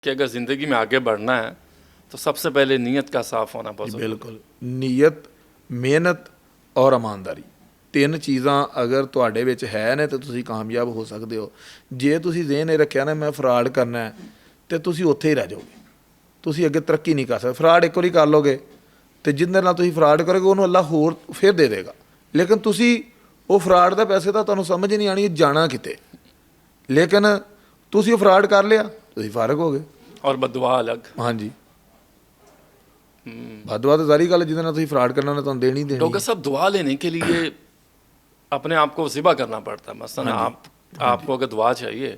कि अगर ज़िंदगी में आगे बढ़ना है तो सबसे पहले नीयत का साफ होना बहुत ज़रूरी है। बिल्कुल ਨੀਅਤ ਮਿਹਨਤ ਔਰ ਇਮਾਨਦਾਰੀ ਤਿੰਨ ਚੀਜ਼ਾਂ ਅਗਰ ਤੁਹਾਡੇ ਵਿੱਚ ਹੈ ਨੇ ਤਾਂ ਤੁਸੀਂ ਕਾਮਯਾਬ ਹੋ ਸਕਦੇ ਹੋ। ਜੇ ਤੁਸੀਂ ਜ਼ਿਹਨ ਇਹ ਰੱਖਿਆ ਨਾ ਮੈਂ ਫਰਾਡ ਕਰਨਾ ਹੈ ਤੇ ਤੁਸੀਂ ਉੱਥੇ ਹੀ ਰਹਿ ਜਾਓਗੇ, ਤੁਸੀਂ ਅੱਗੇ ਤਰੱਕੀ ਨਹੀਂ ਕਰ ਸਕਦੇ। ਫਰਾਡ ਇੱਕ ਵਾਰੀ ਕਰ ਲੋਗੇ ਤੇ ਜਿਹਦੇ ਨਾਲ ਤੁਸੀਂ ਫਰਾਡ ਕਰੋਗੇ ਉਹਨੂੰ ਅੱਲਾ ਹੋਰ ਫਿਰ ਦੇ ਦੇਗਾ, ਲੇਕਿਨ ਤੁਸੀਂ ਉਹ ਫਰਾਡ ਦਾ ਪੈਸੇ ਤਾਂ ਤੁਹਾਨੂੰ ਸਮਝ ਨਹੀਂ ਆਣੀ ਜਾਣਾ ਕਿਤੇ, ਲੇਕਿਨ ਤੁਸੀਂ ਉਹ ਫਰਾਡ ਕਰ ਲਿਆ ਤੁਸੀਂ ਫਾਰਗ ਹੋ ਗਏ। और बददुआ अलग। ਹਾਂਜੀ बददुआ तो सारी गल जिहदे नाल तुसीं फ्रॉड करना उन्हें तुहानूं देनी ही देनी डॉक्टर साहब दुआ लेने के लिए अपने आप को ज़िबा करना पड़ता है। मसलन हाँ जी, आपको अगर दुआ चाहिए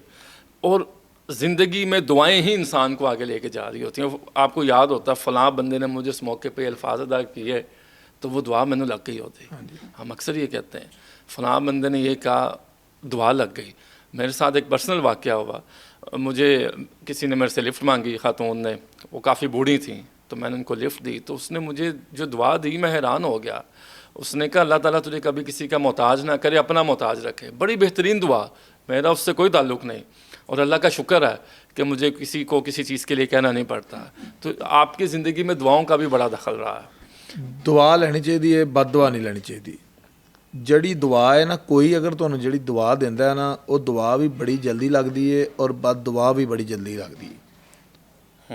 और ज़िंदगी में दुआएं ही इंसान को आगे लेके जा रही होती हैं। आपको याद होता है फ़लाँ बंदे ने मुझे इस मौके पे अल्फाज अदा किए तो वो दुआ मैंने लग गई होती। हम अक्सर ये कहते हैं फ़लाँ बंदे ने ये कहा दुआ लग गई। मेरे साथ एक पर्सनल वाक़या हुआ, मुझे किसी ने मेरे से लिफ़्ट मांगी, ख़ातून ने, वो काफ़ी बूढ़ी थी तो मैंने उनको लिफ़्ट दी तो उसने मुझे जो दुआ दी मैं हैरान हो गया। उसने कहा अल्लाह ताला तुझे कभी किसी का मोहताज ना करे, अपना मोहताज रखे। बड़ी बेहतरीन दुआ, मेरा उससे कोई ताल्लुक़ नहीं और अल्लाह का शुक्र है कि मुझे किसी को किसी चीज़ के लिए कहना नहीं पड़ता। तो आपकी ज़िंदगी में दुआओं का भी बड़ा दखल रहा है। दुआ लैनी चाहिए, बददुआ नहीं लैनी चाहिए। ਜਿਹੜੀ दुआ है ना, कोई अगर ਤੁਹਾਨੂੰ ਜਿਹੜੀ दुआ ਦਿੰਦਾ है ना, वो दुआ भी बड़ी जल्दी लगती है और बददुआ भी बड़ी जल्दी लगती है।